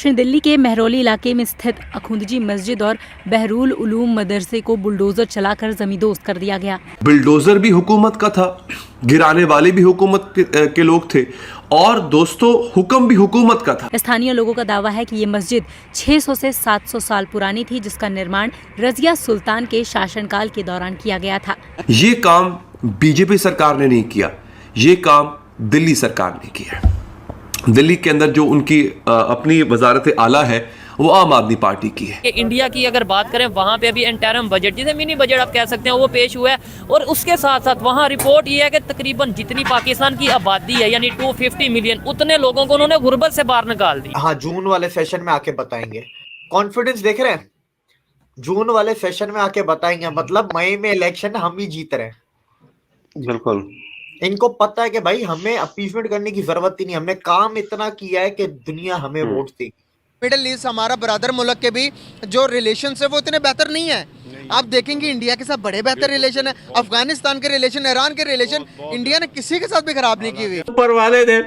दिल्ली के महरौली इलाके में स्थित अखुंदजी मस्जिद और बहरुल उलूम मदरसे को बुलडोजर चलाकर जमींदोज कर दिया गया। बुलडोजर भी हुकूमत का था, गिराने वाले भी हुकूमत के लोग थे और दोस्तों हुक्म भी हुकूमत का था। स्थानीय लोगों का दावा है कि ये मस्जिद 600 से 700 साल पुरानी थी, जिसका निर्माण रजिया सुल्तान के शासनकाल के दौरान किया गया था। ये काम बीजेपी सरकार ने नहीं किया, ये काम दिल्ली सरकार ने किया। दिल्ली के अंदर जो उनकी अपनी वजारत आला है वो आम आदमी पार्टी की है। इंडिया की अगर बात करें वहाँ पे अभी इंटरम बजट जिसे मिनी बजट आप कह सकते हैं वो पेश हुआ है और उसके साथ साथ वहाँ रिपोर्ट ये है कि तकरीबन जितनी पाकिस्तान की आबादी है यानी 250 मिलियन उतने लोगों को उन्होंने गुर्बत से बाहर निकाल दी। हाँ, जून वाले सेशन में आके बताएंगे। कॉन्फिडेंस देख रहे हैं, जून वाले सेशन में आके बताएंगे, मतलब मई में इलेक्शन हम ही जीत रहे हैं। बिल्कुल, इनको पता है कि भाई हमें अपीसमेंट करने की जरूरत ही नहीं, हमने काम इतना किया है कि दुनिया हमें वोट देगी। मिडिल ईस्ट हमारा ब्रदर मुल्क के भी जो रिलेशन है वो इतने बेहतर नहीं है। आप देखेंगे इंडिया के साथ बड़े बेहतर रिलेशन है, अफगानिस्तान के रिलेशन, ईरान के रिलेशन इंडिया ने किसी के साथ भी खराब नहीं की हुई। ऊपर वाले ने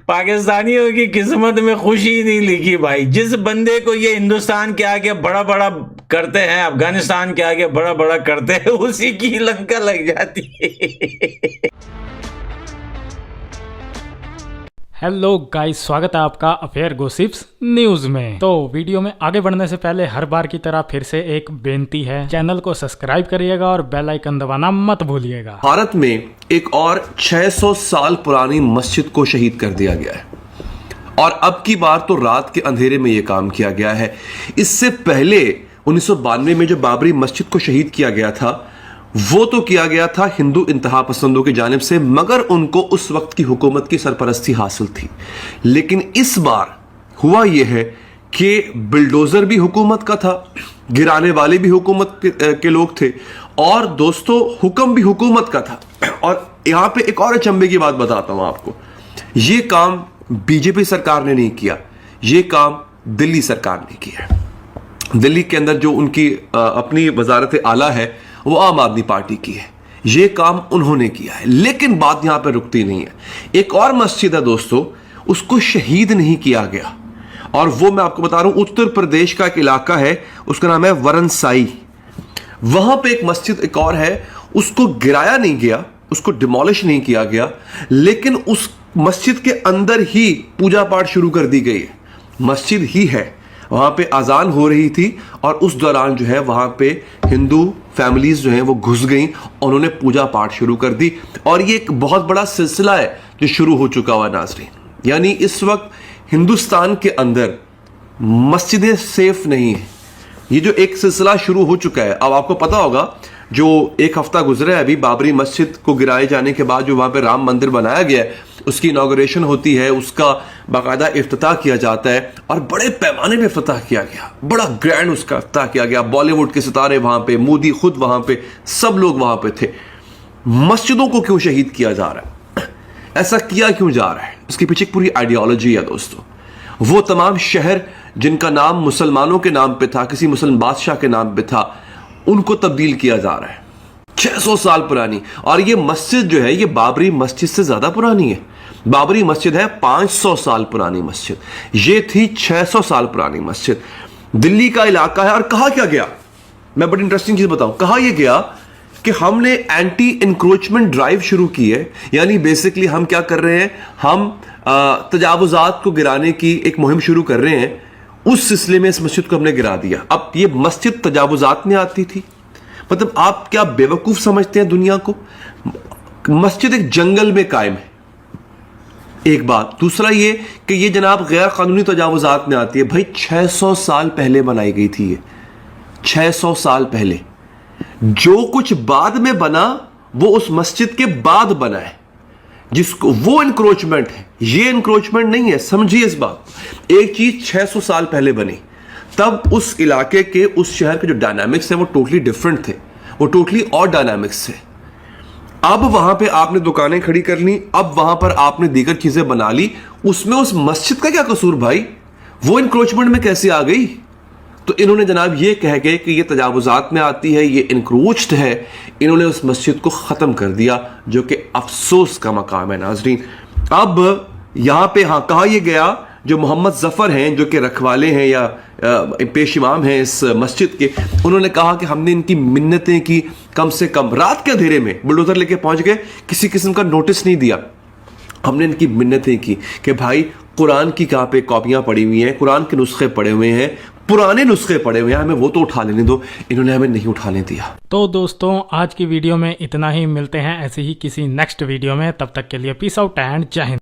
पाकिस्तानियों की किस्मत में खुशी नहीं लिखी भाई। जिस बंदे को ये हिंदुस्तान के आगे बड़ा बड़ा करते हैं, अफगानिस्तान के आगे बड़ा बड़ा करते हैं, उसी की लंका लग जाती है। हेलो गाइस, स्वागत है आपका अफेयर गॉसिप्स न्यूज में। तो वीडियो में आगे बढ़ने से पहले हर बार की तरह फिर से एक बेनती है, चैनल को सब्सक्राइब करिएगा और बेल आइकन दबाना मत भूलिएगा। भारत में एक और 600 साल पुरानी मस्जिद को शहीद कर दिया गया है और अब की बार तो रात के अंधेरे में यह काम किया गया है। इससे पहले 1992 में जो बाबरी मस्जिद को शहीद किया गया था वो तो किया गया था हिंदू इंतहा पसंदों की जानिब से, मगर उनको उस वक्त की हुकूमत की सरपरस्ती हासिल थी। लेकिन इस बार हुआ यह है कि बुलडोजर भी हुकूमत का था, गिराने वाले भी हुकूमत के लोग थे और दोस्तों हुक्म भी हुकूमत का था। और यहां पे एक और अचंभे की बात बताता हूं आपको, यह काम बीजेपी सरकार ने नहीं किया, यह काम दिल्ली सरकार ने किया। दिल्ली के अंदर जो उनकी अपनी वजारत आला है वो आम आदमी पार्टी की है, ये काम उन्होंने किया है। लेकिन बात यहां पर रुकती नहीं है, एक और मस्जिद है दोस्तों, उसको शहीद नहीं किया गया और वो मैं आपको बता रहा हूं उत्तर प्रदेश का एक इलाका है, उसका नाम है वरनसाई। वहां पे एक मस्जिद एक और है, उसको गिराया नहीं गया, उसको डिमोलिश नहीं किया गया, लेकिन उस मस्जिद के अंदर ही पूजा पाठ शुरू कर दी गई है। मस्जिद ही है, वहां पे अजान हो रही थी और उस दौरान जो है वहां पे हिंदू फैमिलीज जो हैं वो घुस गई, उन्होंने पूजा पाठ शुरू कर दी और ये एक बहुत बड़ा सिलसिला है जो शुरू हो चुका हुआ नाज़रीन। यानी इस वक्त हिंदुस्तान के अंदर मस्जिदें सेफ नहीं है, ये जो एक सिलसिला शुरू हो चुका है। अब आपको पता होगा जो एक हफ्ता गुजरा है अभी बाबरी मस्जिद को गिराए जाने के बाद जो वहां पे राम मंदिर बनाया गया है, उसकी इनॉग्रेशन होती है, उसका बाकायदा इफ्तिताह किया जाता है और बड़े पैमाने पे इफ्तिताह किया गया, बड़ा ग्रैंड उसका इफ्तिताह किया गया। बॉलीवुड के सितारे वहां पे, मोदी खुद वहां पे, सब लोग वहां पे थे। मस्जिदों को क्यों शहीद किया जा रहा है, ऐसा किया क्यों जा रहा है, उसके पीछे एक पूरी आइडियोलॉजी है दोस्तों। वो तमाम शहर जिनका नाम मुसलमानों के नाम पे था, किसी मुसलमान बादशाह के नाम पे था, उनको तब्दील किया जा रहा है। 600 साल पुरानी, और ये मस्जिद जो है ये बाबरी मस्जिद से ज्यादा पुरानी है। बाबरी मस्जिद है 500 साल पुरानी मस्जिद, ये थी 600 साल पुरानी मस्जिद। दिल्ली का इलाका है और कहा क्या गया, मैं बड़ी इंटरेस्टिंग चीज बताऊं, कहा यह गया कि हमने एंटी इंक्रोचमेंट ड्राइव शुरू की है। यानी बेसिकली हम क्या कर रहे हैं, हम तजावुजात को गिराने की एक मुहिम शुरू कर रहे हैं। उस सिलसिले में इस मस्जिद को हमने गिरा दिया। अब ये मस्जिद तजावुजात में आती थी, मतलब आप क्या बेवकूफ समझते हैं दुनिया को। मस्जिद एक जंगल में कायम है, एक बात। दूसरा ये कि ये जनाब गैर कानूनी तजावुजात में आती है। भाई 600 साल पहले बनाई गई थी ये, 600 साल पहले। जो कुछ बाद में बना वो उस मस्जिद के बाद बना है, जिसको वो इंक्रोचमेंट है, ये इंक्रोचमेंट नहीं है। समझिए इस बात, एक चीज 600 साल पहले बनी, तब उस इलाके के, उस शहर के जो डायनामिक्स है वो टोटली डिफरेंट थे, वो टोटली और डायनामिक्स थे। अब वहां पे आपने दुकानें खड़ी कर ली, अब वहां पर आपने दीगर चीजें बना ली, उसमें उस मस्जिद का क्या कसूर भाई, वो इंक्रोचमेंट में कैसे आ गई। तो इन्होंने जनाब ये कह गए कि ये तजावुजात में आती है, ये इंक्रोच्ड है, इन्होंने उस मस्जिद को ख़त्म कर दिया, जो कि अफसोस का मकाम है नाजरीन। अब यहां पे हाँ कहा यह गया जो मोहम्मद जफर हैं, जो कि रखवाले हैं या पेश इमाम हैं इस मस्जिद के, उन्होंने कहा कि हमने इनकी मिन्नतें की, कम से कम रात के अंधेरे में बुलडोजर लेके पहुंच गए, किसी किस्म का नोटिस नहीं दिया। हमने इनकी मिन्नतें की कि भाई कुरान की कहाँ पे कॉपियां पड़ी हुई हैं, कुरान के नुस्खे पड़े हुए हैं, पुराने नुस्खे पड़े हुए हैं, हमें वो तो उठा लेने दो। इन्होंने हमें नहीं उठाने दिया। तो दोस्तों आज की वीडियो में इतना ही, मिलते हैं ऐसे ही किसी नेक्स्ट वीडियो में, तब तक के लिए पीस आउट एंड जय हिंद।